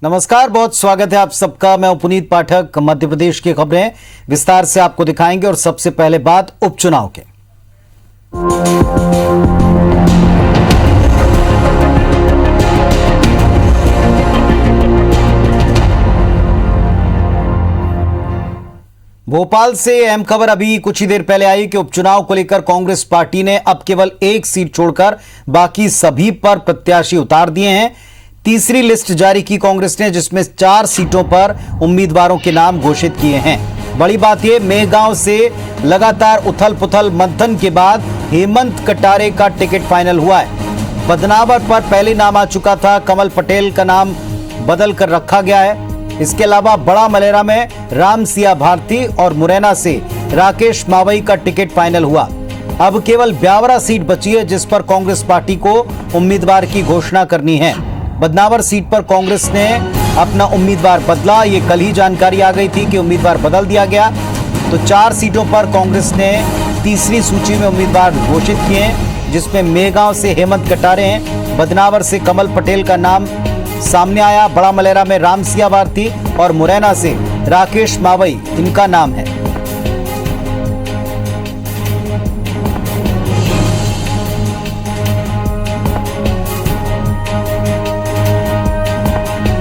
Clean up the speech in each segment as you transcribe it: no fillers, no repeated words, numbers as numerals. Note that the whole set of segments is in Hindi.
नमस्कार, बहुत स्वागत है आप सबका। मैं पुनीत पाठक। मध्य प्रदेश की खबरें विस्तार से आपको दिखाएंगे और सबसे पहले बात उपचुनाव के। भोपाल से अहम खबर अभी कुछ ही देर पहले आई कि उपचुनाव को लेकर कांग्रेस पार्टी ने अब केवल एक सीट छोड़कर बाकी सभी पर प्रत्याशी उतार दिए हैं। तीसरी लिस्ट जारी की कांग्रेस ने, जिसमें 4 सीटों पर उम्मीदवारों के नाम घोषित किए हैं। बड़ी बात यह, मेहगांव से लगातार उथल पुथल मंथन के बाद हेमंत कटारे का टिकट फाइनल हुआ है। बदनावर पर पहले नाम आ चुका था, कमल पटेल का नाम बदल कर रखा गया है। इसके अलावा बड़ा मलेरा में राम सिया भारती और मुरैना से राकेश मावई का टिकट फाइनल हुआ। अब केवल ब्यावरा सीट बची है, जिस पर कांग्रेस पार्टी को उम्मीदवार की घोषणा करनी है। बदनावर सीट पर कांग्रेस ने अपना उम्मीदवार बदला। ये कल ही जानकारी आ गई थी कि उम्मीदवार बदल दिया गया। तो 4 सीटों पर कांग्रेस ने तीसरी सूची में उम्मीदवार घोषित किए हैं, जिसमें मेहगांव से हेमंत कटारे हैं, बदनावर से कमल पटेल का नाम सामने आया, बड़ा मलेरा में राम सिया भारती और मुरैना से राकेश मावई इनका नाम है।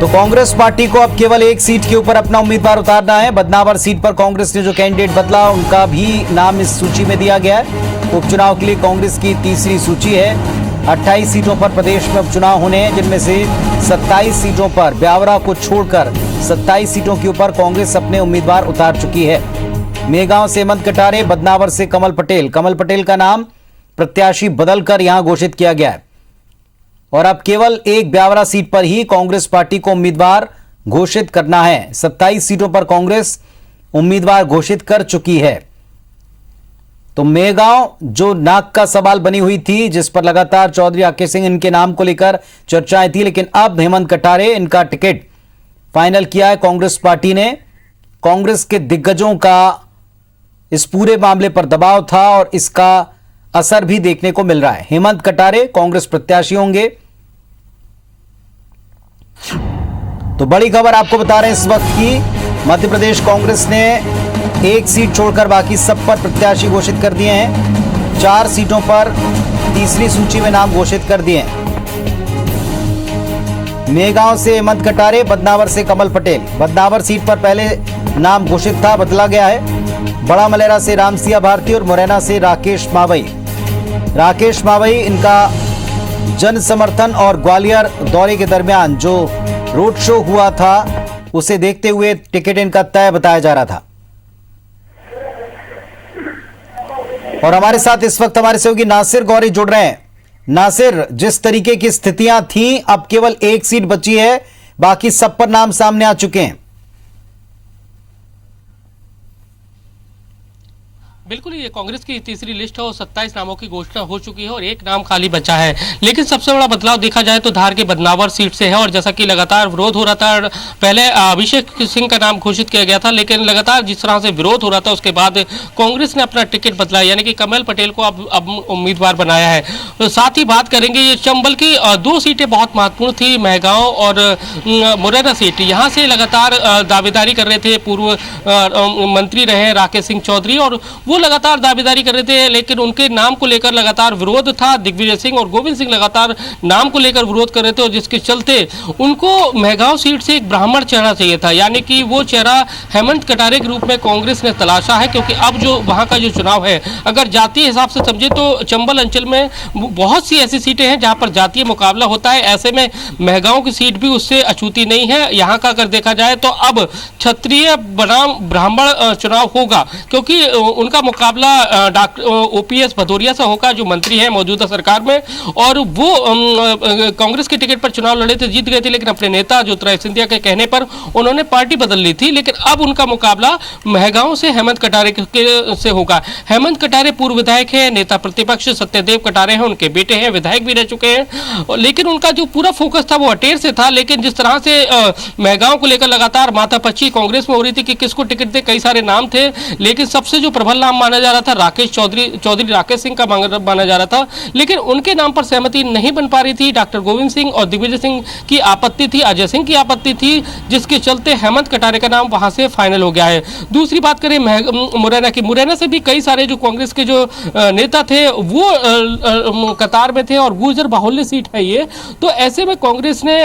तो कांग्रेस पार्टी को अब केवल एक सीट के ऊपर अपना उम्मीदवार उतारना है। बदनावर सीट पर कांग्रेस ने जो कैंडिडेट बदला, उनका भी नाम इस सूची में दिया गया है। उपचुनाव के लिए कांग्रेस की तीसरी सूची है। 28 सीटों पर प्रदेश में उपचुनाव होने हैं, जिनमें से 27 सीटों पर ब्यावरा को छोड़कर 27 सीटों के ऊपर कांग्रेस अपने उम्मीदवार उतार चुकी है। मेहगांव से हेमंत कटारे, बदनावर से कमल पटेल का नाम प्रत्याशी बदलकर यहां घोषित किया गया है। और अब केवल एक ब्यावरा सीट पर ही कांग्रेस पार्टी को उम्मीदवार घोषित करना है। 27 सीटों पर कांग्रेस उम्मीदवार घोषित कर चुकी है। तो मेहगांव जो नाक का सवाल बनी हुई थी, जिस पर लगातार चौधरी आके सिंह इनके नाम को लेकर चर्चाएं थी, लेकिन अब हेमंत कटारे इनका टिकट फाइनल किया है कांग्रेस पार्टी ने। कांग्रेस के दिग्गजों का इस पूरे मामले पर दबाव था और इसका असर भी देखने को मिल रहा है। हेमंत कटारे कांग्रेस प्रत्याशी होंगे। तो बड़ी खबर आपको बता रहे हैं इस वक्त की, मध्य प्रदेश कांग्रेस ने एक सीट छोड़कर बाकी सब पर प्रत्याशी घोषित कर दिए हैं। 4 सीटों पर तीसरी सूची में नाम घोषित कर दिए हैं। मेहगांव से हेमंत कटारे, बदनावर से कमल पटेल। बदनावर सीट पर पहले नाम घोषित था, बदला गया है। बड़ा मलेरा से राम सिया भारती और मुरैना से राकेश मावई इनका जन समर्थन और ग्वालियर दौरे के दरमियान जो रोड शो हुआ था, उसे देखते हुए टिकट इनका तय बताया जा रहा था। और हमारे साथ इस वक्त हमारे सहयोगी नासिर गौरी जुड़ रहे हैं। नासिर, जिस तरीके की स्थितियां थी, अब केवल एक सीट बची है, बाकी सब पर नाम सामने आ चुके हैं। बिल्कुल, ये कांग्रेस की तीसरी लिस्ट है और 27 नामों की घोषणा हो चुकी है और एक नाम खाली बचा है। लेकिन सबसे बड़ा बदलाव देखा जाए तो धार के बदनावर सीट से है। और जैसा कि लगातार विरोध हो रहा था, पहले अभिषेक सिंह का नाम घोषित किया गया था, लेकिन लगातार जिस तरह से विरोध हो रहा था, उसके बाद कांग्रेस ने अपना टिकट बदला, यानी कि कमल पटेल को अब उम्मीदवार बनाया है। तो साथ ही बात करेंगे ये चंबल की 2 सीटें बहुत महत्वपूर्ण थी, मेहगांव और मुरैना सीट। यहाँ से लगातार दावेदारी कर रहे थे पूर्व मंत्री रहे राकेश सिंह चौधरी, और वो लगातार दावेदारी कर रहे थे, लेकिन उनके नाम को लेकर लगातार विरोध था। दिग्विजय सिंह और गोविंद सिंह लगातार नाम को लेकर विरोध कर रहे थे, और जिसके चलते उनको मेहगांव सीट से एक ब्राह्मण चेहरा चाहिए था, यानी कि वो चेहरा हेमंत कटारे के रूप में कांग्रेस ने तलाशा है। क्योंकि अब जो वहां का जो चुनाव है, अगर जातीय हिसाब से समझे तो चंबल अंचल में बहुत सी ऐसी सीटें हैं जहां पर जातीय मुकाबला होता है। ऐसे में मेहगांव की सीट भी उससे अछूती नहीं है। यहाँ का अगर देखा जाए तो अब क्षत्रिय बनाम ब्राह्मण चुनाव होगा, क्योंकि उनका मुकाबला डॉक्टर ओपीएस भदौरिया से होगा, जो मंत्री हैं मौजूदा सरकार में, और वो कांग्रेस के टिकट पर चुनाव लड़े थे, जीत गए थे, लेकिन अपने नेता ज्योतिरादित्य सिंधिया के कहने पर उन्होंने पार्टी बदल ली थी। लेकिन अब उनका मुकाबला मेहगांव से हेमंत कटारे से होगा। हेमंत कटारे पूर्व विधायक हैं, नेता प्रतिपक्ष सत्यदेव कटारे हैं, उनके बेटे हैं, विधायक भी रह चुके हैं, लेकिन उनका जो पूरा फोकस था वो अटेर से था। लेकिन जिस तरह से मेहगांव को लेकर लगातार माथापच्ची कांग्रेस में हो रही थी कि किसको टिकट दे, कई सारे नाम थे, लेकिन सबसे जो प्रबल नाम माना जा रहा था राकेश चौधरी राकेश सिंह का माना जा रहा था, लेकिन उनके नाम पर सहमति नहीं बन पा रही थी। डॉक्टर गोविंद सिंह और दिग्विजय सिंह की आपत्ति थी, अजय सिंह की आपत्ति थी, जिसके चलते हेमंत कटारे का नाम वहां से फाइनल हो गया है। दूसरी बात करें मुरैना की, मुरैना से भी कई सारे जो कांग्रेस के जो नेता थे वो कतार में थे और गुर्जर बाहुल्य सीट है ये। तो ऐसे में कांग्रेस ने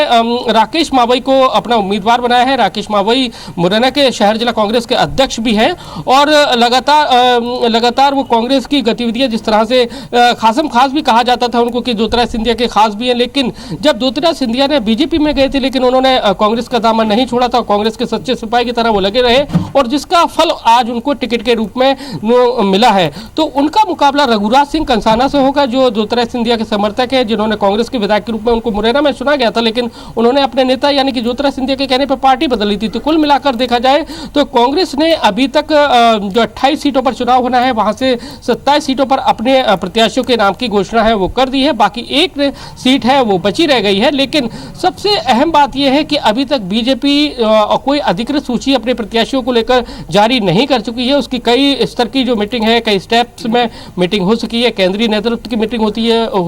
राकेश मावई को अपना उम्मीदवार बनाया है। राकेश मावई मुरैना के शहर जिला कांग्रेस के अध्यक्ष भी हैं और लगातार वो कांग्रेस की गतिविधियां, जिस तरह से खासम खास भी कहा जाता था उनको कि ज्योतिरादित्य सिंधिया के खास भी हैं, लेकिन जब ज्योतिरादित्य सिंधिया ने बीजेपी में गए थे लेकिन उन्होंने कांग्रेस का दामन नहीं छोड़ा था, कांग्रेस के सच्चे सिपाही की तरह वो लगे रहे और जिसका फल आज उनको टिकट के रूप में मिला है। तो उनका मुकाबला रघुराज सिंह कंसाना से होगा, जो ज्योतिरादित्य सिंधिया के समर्थक है, जिन्होंने कांग्रेस के विधायक के रूप में उनको मुरैना में चुना गया था, लेकिन उन्होंने अपने नेता यानी कि ज्योतिरादित्य सिंधिया के कहने पर पार्टी बदल ली थी। तो कुल मिलाकर देखा जाए तो कांग्रेस ने अभी तक जो 28 सीटों पर चुनाव होना है वहां से 27 सीटों पर अपने प्रत्याशियों के नाम की घोषणा है वो कर दी है, बाकी एक सीट है वो बची रह गई है। लेकिन सबसे अहम बात यह है कि अभी तक बीजेपी कोई अधिकृत सूची अपने प्रत्याशियों को लेकर जारी नहीं कर चुकी है। उसकी कई स्तर की जो मीटिंग है, कई स्टेप्स में मीटिंग हो चुकी है, केंद्रीय नेतृत्व की मीटिंग हो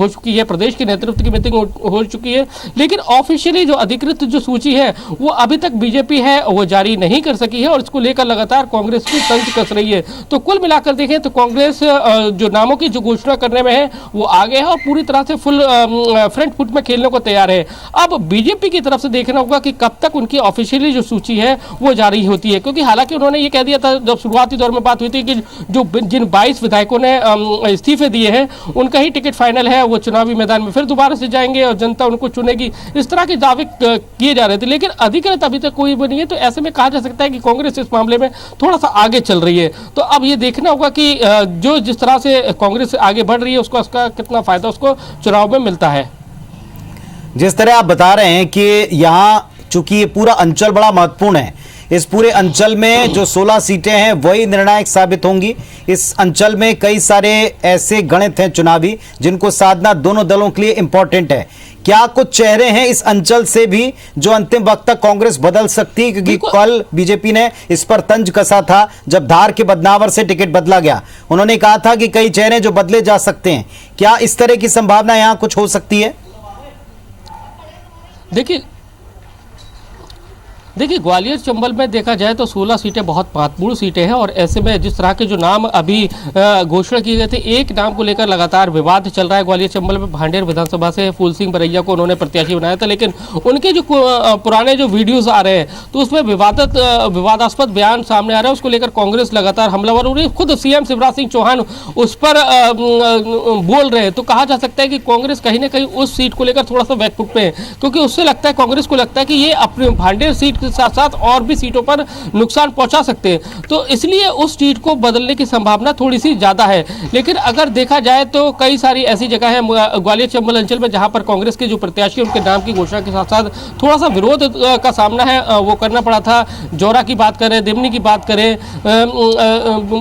चुकी है, प्रदेश के नेतृत्व की मीटिंग हो चुकी है, लेकिन ऑफिशियली जो अधिकृत जो सूची है वो अभी तक बीजेपी है वो जारी नहीं कर सकी है और इसको लेकर लगातार कांग्रेस की तंज कस रही है। तो कुल मिलाकर देखें तो कांग्रेस जो नामों की जो घोषणा करने में है वो आगे है और पूरी तरह से फुल फ्रंट फुट में खेलने को तैयार है। अब बीजेपी की तरफ से देखना होगा कि कब तक उनकी ऑफिशियली जो सूची है वो जारी होती है, क्योंकि हालांकि उन्होंने ये कह दिया था जब शुरुआती दौर में बात हुई थी कि जो जिन 22 विधायकों ने इस्तीफे दिए हैं उनका ही टिकट फाइनल है, वो चुनावी मैदान में फिर दोबारा से जाएंगे और जनता उनको चुनेगी, इस तरह के दावे किए जा रहे थे, लेकिन अधिकृत अभी तक कोई भी नहीं है। तो ऐसे में कहा जा सकता है कि कांग्रेस इस मामले में थोड़ा सा आगे चल रही है। तो अब ये देखना होगा कि जो जिस तरह से कांग्रेस आगे बढ़ रही है उसका कितना फायदा उसको चुनाव में मिलता है। जिस तरह आप बता रहे हैं कि यहाँ चूंकि ये पूरा अंचल बड़ा महत्वपूर्ण है, इस पूरे अंचल में जो 16 सीटें हैं वही निर्णायक साबित होंगी। इस अंचल में कई सारे ऐसे गणित हैं चुनावी जिनको साधना दोनों दलों के लिए इंपॉर्टेंट है। क्या कुछ चेहरे हैं इस अंचल से भी जो अंतिम वक्त तक कांग्रेस बदल सकती है? क्योंकि कल बीजेपी ने इस पर तंज कसा था जब धार के बदनावर से टिकट बदला गया, उन्होंने कहा था कि कई चेहरे जो बदले जा सकते हैं। क्या इस तरह की संभावना यहां कुछ हो सकती है? देखिए ग्वालियर चंबल में देखा जाए तो 16 सीटें बहुत महत्वपूर्ण सीटें हैं और ऐसे में जिस तरह के जो नाम अभी घोषणा किए गए थे, एक नाम को लेकर लगातार विवाद चल रहा है। ग्वालियर चंबल में भांडेर विधानसभा से फूल सिंह बरैया को उन्होंने प्रत्याशी बनाया था, लेकिन उनके जो पुराने जो वीडियोज आ रहे हैं तो उसमें विवादास्पद बयान सामने आ रहा है, उसको लेकर कांग्रेस लगातार हमलावर हो रही है। खुद सीएम शिवराज सिंह चौहान उस पर बोल रहे हैं। तो कहा जा सकता है कि कांग्रेस कहीं ना कहीं उस सीट को लेकर थोड़ा सा बैकफुट पे है, क्योंकि उससे लगता है कांग्रेस को लगता है कि ये अपने भांडेर सीट के साथ साथ और भी सीटों पर नुकसान पहुंचा सकते हैं, तो इसलिए उस सीट को बदलने की संभावना थोड़ी सी ज्यादा है। लेकिन अगर देखा जाए तो कई सारी ऐसी जगह है ग्वालियर चंबल अंचल में जहां पर कांग्रेस के जो प्रत्याशी उनके नाम की घोषणा के साथ साथ थोड़ा सा विरोध का सामना है वो करना पड़ा था। जौरा की बात करें, दिमनी की बात करें,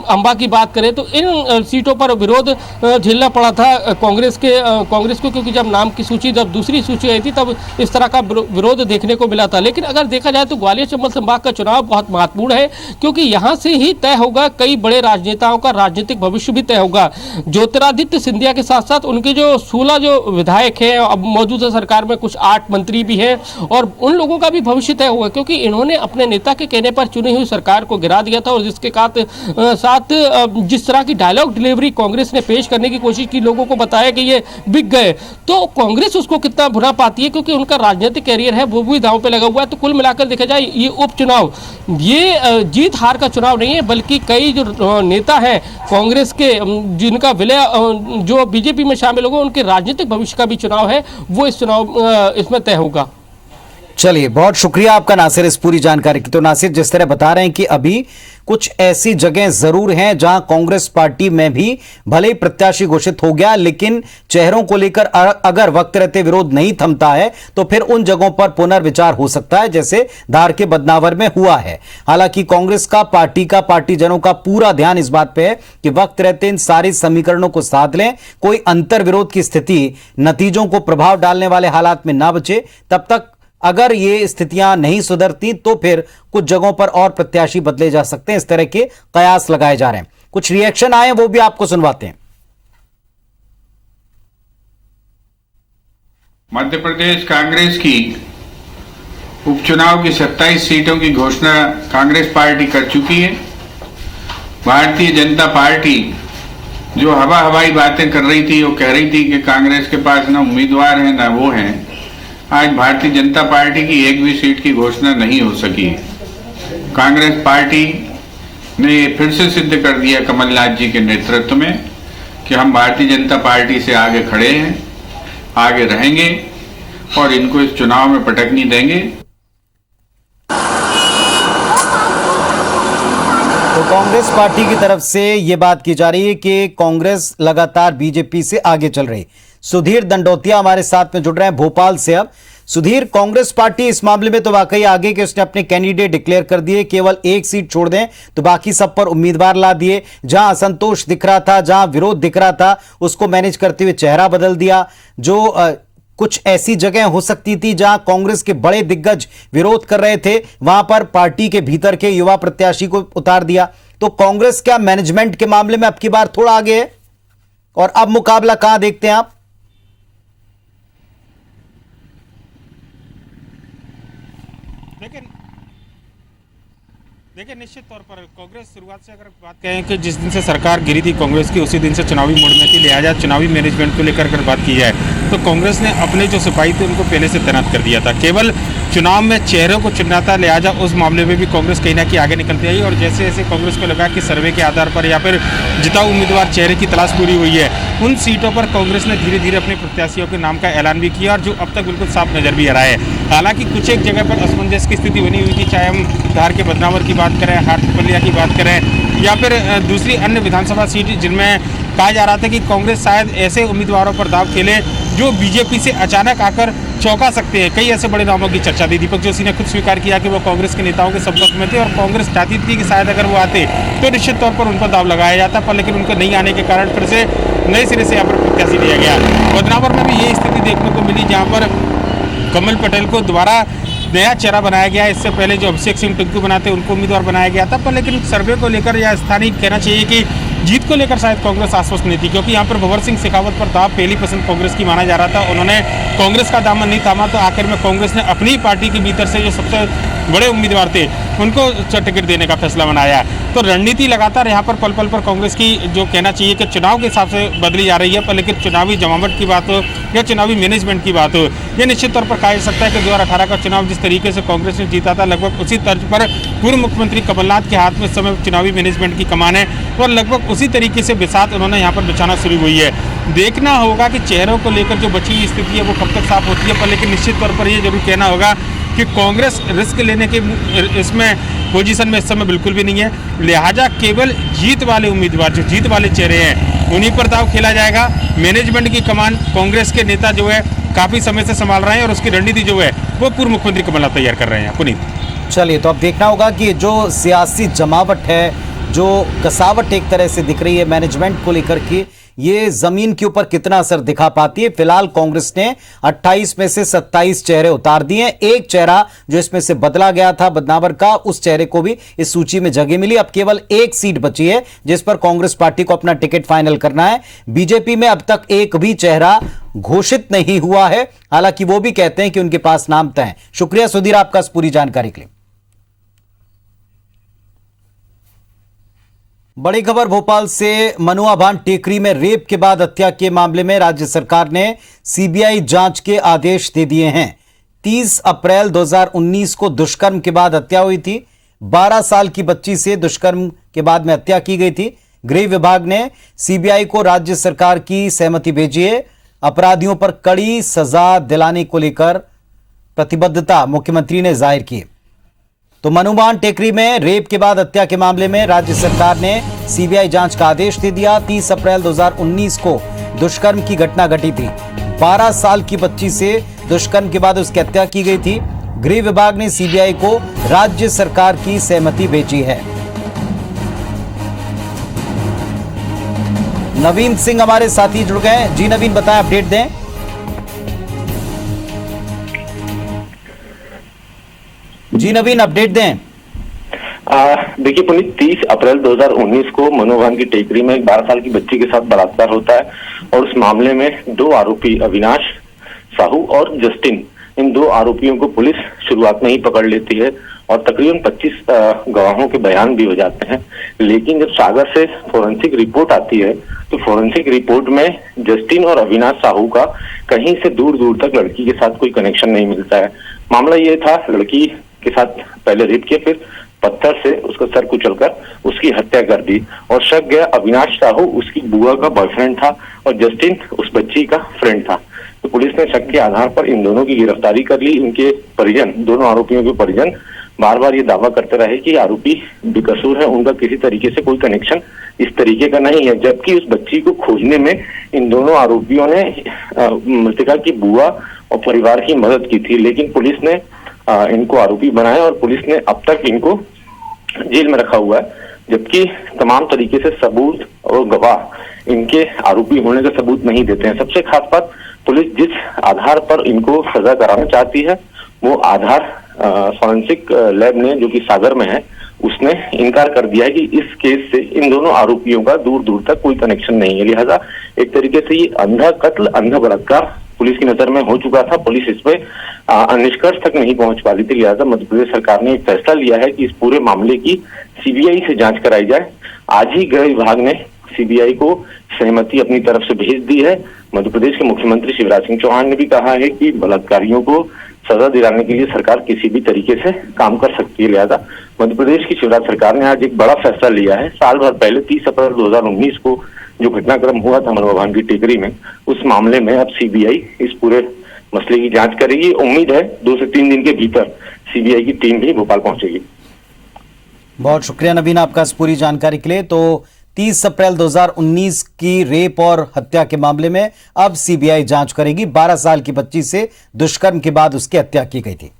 अंबा की बात करें, तो इन सीटों पर विरोध झेलना पड़ा था कांग्रेस को, क्योंकि जब नाम की सूची, जब दूसरी सूची आई थी तब इस तरह का विरोध देखने को मिला था। लेकिन अगर देखा जाए तो ग्वालियर चंबल संभाग का चुनाव बहुत महत्वपूर्ण है, क्योंकि यहां से ही तय होगा कई बड़े राजनेताओं का राजनीतिक भविष्य भी तय होगा। ज्योतिरादित्य सिंधिया के साथ साथ उनके जो 16 जो विधायक हैं, अब मौजूदा सरकार में कुछ 8 मंत्री भी हैं, और उन लोगों का भी भविष्य तय होगा, क्योंकि इन्होंने अपने नेता के कहने पर चुनी हुई सरकार को गिरा दिया था और जिसके साथ जिस तरह की डायलॉग डिलीवरी कांग्रेस ने पेश करने की कोशिश की, लोगों को बताया कि ये बिक गए, तो कांग्रेस उसको कितना भुना पाती है, क्योंकि उनका राजनीतिक कैरियर है वो भी दांव पे लगा हुआ है। तो कुल मिलाकर देखा जाए ये उपचुनाव ये जीत हार का चुनाव नहीं है, बल्कि कई जो नेता हैं कांग्रेस के जिनका विलय जो बीजेपी में शामिल होगा उनके राजनीतिक भविष्य का भी चुनाव है, वो इसमें तय होगा। चलिए, बहुत शुक्रिया आपका नासिर इस पूरी जानकारी की। तो नासिर, जिस तरह बता रहे हैं कि अभी कुछ ऐसी जगह जरूर हैं जहां कांग्रेस पार्टी में भी भले ही प्रत्याशी घोषित हो गया, लेकिन चेहरों को लेकर अगर वक्त रहते विरोध नहीं थमता है तो फिर उन जगहों पर पुनर्विचार हो सकता है, जैसे धार के बदनावर में हुआ है। हालांकि कांग्रेस का पार्टीजनों का पूरा ध्यान इस बात पे है कि वक्त रहते इन सारे समीकरणों को साध लें, कोई अंतर विरोध की स्थिति नतीजों को प्रभाव डालने वाले हालात में ना बचे। तब तक अगर ये स्थितियां नहीं सुधरती तो फिर कुछ जगहों पर और प्रत्याशी बदले जा सकते हैं, इस तरह के कयास लगाए जा रहे हैं। कुछ रिएक्शन आए वो भी आपको सुनवाते हैं। मध्य प्रदेश कांग्रेस की उपचुनाव की 27 सीटों की घोषणा कांग्रेस पार्टी कर चुकी है। भारतीय जनता पार्टी जो हवाई बातें कर रही थी, वो कह रही थी कि कांग्रेस के पास ना उम्मीदवार है ना वो है, आज भारतीय जनता पार्टी की एक भी सीट की घोषणा नहीं हो सकी। कांग्रेस पार्टी ने ये फिर से सिद्ध कर दिया कमलनाथ जी के नेतृत्व में कि हम भारतीय जनता पार्टी से आगे खड़े हैं, आगे रहेंगे और इनको इस चुनाव में पटक नहीं देंगे। तो कांग्रेस पार्टी की तरफ से यह बात की जा रही है कि कांग्रेस लगातार बीजेपी से आगे चल रही। सुधीर दंडोतिया हमारे साथ में जुड़ रहे हैं भोपाल से। अब सुधीर, कांग्रेस पार्टी इस मामले में तो वाकई आगे कि उसने अपने कैंडिडेट डिक्लेयर कर दिए, केवल एक सीट छोड़ दें तो बाकी सब पर उम्मीदवार ला दिए। जहां असंतोष दिख रहा था, जहां विरोध दिख रहा था, उसको मैनेज करते हुए चेहरा बदल दिया। जो कुछ ऐसी जगह हो सकती थी जहां कांग्रेस के बड़े दिग्गज विरोध कर रहे थे, वहां पर पार्टी के भीतर के युवा प्रत्याशी को उतार दिया। तो कांग्रेस क्या मैनेजमेंट के मामले में अब की बार थोड़ा आगे है? और अब मुकाबला कहां देखते हैं आप? देखिए, निश्चित तौर पर कांग्रेस शुरुआत से अगर बात करें कि जिस दिन से सरकार गिरी थी कांग्रेस की, उसी दिन से चुनावी मोड में थी। लिहाजा चुनावी मैनेजमेंट को लेकर अगर बात की जाए तो कांग्रेस ने अपने जो सिपाही थे उनको पहले से तैनात कर दिया था। केवल चुनाव में चेहरों को चुनना था। लिहाजा उस मामले में भी कांग्रेस कहीं ना कहीं आगे निकलती आई और जैसे जैसे कांग्रेस को लगा कि सर्वे के आधार पर या फिर जिताऊ उम्मीदवार चेहरे की तलाश पूरी हुई है, उन सीटों पर कांग्रेस ने धीरे धीरे अपने प्रत्याशियों के नाम का ऐलान भी किया और जो अब तक बिल्कुल साफ नजर भी आ रहा है। हालांकि कुछ एक जगह पर असमंजस की स्थिति बनी हुई थी, चाहे हम धार के बदनावर की बात करें, हाटपलिया की बात करें या फिर दूसरी अन्य विधानसभा सीट, जिनमें कहा जा रहा था कि कांग्रेस शायद ऐसे उम्मीदवारों पर दाव खेले जो बीजेपी से अचानक आकर चौंका सकते हैं। कई ऐसे बड़े नामों की चर्चा थी। दीपक जोशी ने खुद स्वीकार किया कि वो कांग्रेस के नेताओं के संपर्क में थे और कांग्रेस चाहती थी कि शायद अगर वो आते तो निश्चित तौर पर उन पर दाव लगाया जाता, पर लेकिन उनके नहीं आने के कारण फिर से नए सिरे से यहाँ पर प्रत्याशी दिया गया। बदनावर में भी यही स्थिति देखने को मिली, जहाँ पर कमल पटेल को दोबारा नया चेहरा बनाया गया। इससे पहले जो अभिषेक सिंह टिंकू बनाते उनको उम्मीदवार बनाया गया था, पर लेकिन सर्वे को लेकर या स्थानीय कहना चाहिए कि जीत को लेकर शायद कांग्रेस आश्वस्त नहीं थी, क्योंकि यहाँ पर भंवर सिंह शेखावत पर दाव पहली पसंद कांग्रेस की माना जा रहा था। उन्होंने कांग्रेस का दामन नहीं थामा, तो आखिर में कांग्रेस ने अपनी पार्टी के भीतर से जो सबसे बड़े उम्मीदवार थे उनको टिकट देने का फैसला बनाया। तो रणनीति लगातार यहाँ पर पल पल पर कांग्रेस की जो कहना चाहिए कि चुनाव के हिसाब से बदली जा रही है, पर लेकिन चुनावी जमावट की बात हो या चुनावी मैनेजमेंट की बात हो, ये निश्चित तौर पर कहा जा सकता है कि 2018 का चुनाव जिस तरीके से कांग्रेस ने जीता था, लगभग उसी तर्ज पर पूर्व मुख्यमंत्री कमलनाथ के हाथ में इस समय चुनावी मैनेजमेंट की कमान है और लगभग उसी तरीके से बिसात उन्होंने यहाँ पर बिछाना शुरू हुई है। देखना होगा कि चेहरों को लेकर जो बची हुई स्थिति है वो कब तक साफ होती है, पर लेकिन निश्चित तौर पर ये जरूर कहना होगा कि कांग्रेस रिस्क लेने के इसमें पोजीशन में इस समय बिल्कुल भी नहीं है। लिहाजा केवल जीत वाले उम्मीदवार, जो जीत वाले चेहरे हैं, उन्हीं पर दाव खेला जाएगा। मैनेजमेंट की कमान कांग्रेस के नेता जो है काफी समय से संभाल रहे हैं और उसकी रणनीति जो है वो पूर्व मुख्यमंत्री कमलनाथ तैयार कर रहे हैं। पुनीत, चलिए, तो अब देखना होगा कि जो सियासी जमावट है, जो कसावट एक तरह से दिख रही है मैनेजमेंट को लेकर के, ये जमीन के ऊपर कितना असर दिखा पाती है। फिलहाल कांग्रेस ने 28 में से 27 चेहरे उतार दिए। एक चेहरा जो इसमें से बदला गया था बदनावर का, उस चेहरे को भी इस सूची में जगह मिली। अब केवल एक सीट बची है जिस पर कांग्रेस पार्टी को अपना टिकट फाइनल करना है। बीजेपी में अब तक एक भी चेहरा घोषित नहीं हुआ है, हालांकि वो भी कहते हैं कि उनके पास नाम तय है। शुक्रिया सुधीर आपका इस पूरी जानकारी के लिए। बड़ी खबर भोपाल से। मनुआ भान टेकरी में रेप के बाद हत्या के मामले में राज्य सरकार ने सीबीआई जांच के आदेश दे दिए हैं। 30 अप्रैल 2019 को दुष्कर्म के बाद हत्या हुई थी। 12 साल की बच्ची से दुष्कर्म के बाद में हत्या की गई थी। गृह विभाग ने सीबीआई को राज्य सरकार की सहमति भेजी है। अपराधियों पर कड़ी सजा दिलाने को लेकर प्रतिबद्धता मुख्यमंत्री ने जाहिर की। तो मनुभान टेकरी में रेप के बाद हत्या के मामले में राज्य सरकार ने सीबीआई जांच का आदेश दे दिया। 30 अप्रैल 2019 को दुष्कर्म की घटना घटी थी। 12 साल की बच्ची से दुष्कर्म के बाद उसकी हत्या की गई थी। गृह विभाग ने सीबीआई को राज्य सरकार की सहमति भेजी है। नवीन सिंह हमारे साथी जुड़ गए। जी नवीन, बताएं, अपडेट दें। जी नवीन, अपडेट दें। देखिए पुनीत, 30 अप्रैल 2019 को मनोभान की टेकरी में एक 12 साल की बच्ची के साथ बलात्कार होता है और उस मामले में 2 आरोपी अविनाश साहू और जस्टिन, इन 2 आरोपियों को पुलिस शुरुआत में ही पकड़ लेती है और तकरीबन 25 गवाहों के बयान भी हो जाते हैं। लेकिन जब सागर से फोरेंसिक रिपोर्ट आती है तो फोरेंसिक रिपोर्ट में जस्टिन और अविनाश साहू का कहीं से दूर दूर तक लड़की के साथ कोई कनेक्शन नहीं मिलता है। मामला ये था, लड़की के साथ पहले रेप किया, फिर पत्थर से उसका सर कुचलकर उसकी हत्या कर दी और शक गया अविनाश साहू उसकी बुआ का बॉयफ्रेंड था और जस्टिन उस बच्ची का फ्रेंड था। तो पुलिस ने शक के आधार पर इन दोनों की गिरफ्तारी कर ली। इनके परिजन, दोनों आरोपियों के परिजन बार बार ये दावा करते रहे कि आरोपी बेकसूर है, उनका किसी तरीके से कोई कनेक्शन इस तरीके का नहीं है। जबकि उस बच्ची को खोजने में इन दोनों आरोपियों ने मृतका की बुआ और परिवार की मदद की थी, लेकिन पुलिस ने इनको आरोपी बनाया और पुलिस ने अब तक इनको जेल में रखा हुआ है। जबकि तमाम तरीके से सबूत और गवाह इनके आरोपी होने का सबूत नहीं देते हैं। सबसे खास बात, पुलिस जिस आधार पर इनको सजा कराना चाहती है वो आधार फॉरेंसिक लैब ने, जो कि सागर में है, उसने इनकार कर दिया है कि इस केस से इन दोनों आरोपियों का दूर दूर तक कोई कनेक्शन नहीं है। लिहाजा एक तरीके से ये अंधा कत्ल, अंधा बलात्कार पुलिस की नजर में हो चुका था। पुलिस इस पे निष्कर्ष तक नहीं पहुंच पा रही थी। लिहाजा मध्य प्रदेश सरकार ने एक फैसला लिया है कि इस पूरे मामले की सीबीआई से जांच कराई जाए। आज ही गृह विभाग ने सीबीआई को सहमति अपनी तरफ से भेज दी है। मध्य प्रदेश के मुख्यमंत्री शिवराज सिंह चौहान ने भी कहा है कि बलात्कारियों को सजा दिलाने के लिए सरकार किसी भी तरीके से काम कर सकती है। लिहाजा मध्य प्रदेश की शिवराज सरकार ने आज एक बड़ा फैसला लिया है। साल भर पहले 30 अप्रैल 2019 को जो घटनाक्रम हुआ था मनोभान की टेकरी में, उस मामले में अब सीबीआई इस पूरे मसले की जांच करेगी। उम्मीद है 2 से 3 दिन के भीतर सीबीआई की टीम भी भोपाल पहुंचेगी। बहुत शुक्रिया नवीन आपका इस पूरी जानकारी के लिए। तो 30 अप्रैल 2019 की रेप और हत्या के मामले में अब सीबीआई जांच करेगी। 12 साल की बच्ची से दुष्कर्म के बाद उसकी हत्या की गई थी।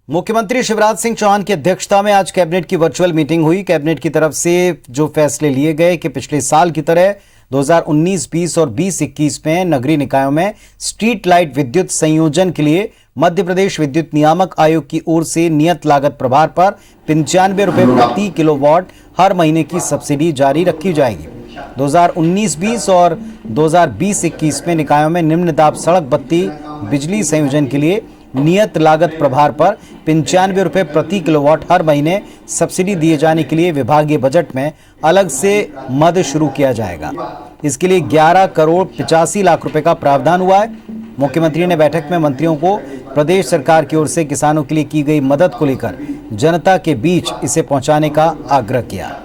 मुख्यमंत्री शिवराज सिंह चौहान की अध्यक्षता में आज कैबिनेट की वर्चुअल मीटिंग हुई। कैबिनेट की तरफ से जो फैसले लिए गए कि पिछले साल की तरह 2019-20 और 20-21 में नगरीय निकायों में स्ट्रीट लाइट विद्युत संयोजन के लिए मध्य प्रदेश विद्युत नियामक आयोग की ओर से नियत लागत प्रभार पर 95 रुपए प्रति किलोवाट हर महीने की सब्सिडी जारी रखी जाएगी। 2019-20 और 2020-21 में निकायों में निम्न दाब सड़क बत्ती बिजली संयोजन के लिए नियत लागत प्रभार पर 95 रुपए प्रति किलोवाट हर महीने सब्सिडी दिए जाने के लिए विभागीय बजट में अलग से मद शुरू किया जाएगा। इसके लिए 11 करोड़ 85 लाख रुपए का प्रावधान हुआ है। मुख्यमंत्री ने बैठक में मंत्रियों को प्रदेश सरकार की ओर से किसानों के लिए की गई मदद को लेकर जनता के बीच इसे पहुंचाने का आग्रह किया।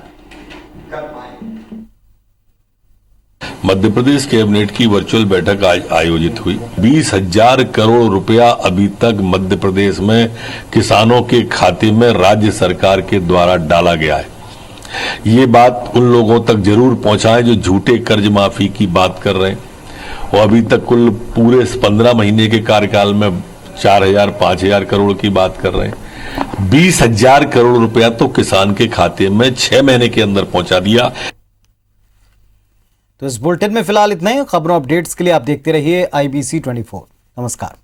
मध्य प्रदेश कैबिनेट की वर्चुअल बैठक आज आयोजित हुई। 20,000 करोड़ रुपया अभी तक मध्य प्रदेश में किसानों के खाते में राज्य सरकार के द्वारा डाला गया है। ये बात उन लोगों तक जरूर पहुंचाएं जो झूठे कर्ज माफी की बात कर रहे हैं। और अभी तक कुल पूरे 15 महीने के कार्यकाल में 4,000-5,000 करोड़ की बात कर रहे हैं। 20,000 करोड़ रुपया तो किसान के खाते में 6 महीने के अंदर पहुंचा दिया। तो इस बुलेटिन में फिलहाल इतना ही। खबरों अपडेट्स के लिए आप देखते रहिए IBC 24। नमस्कार।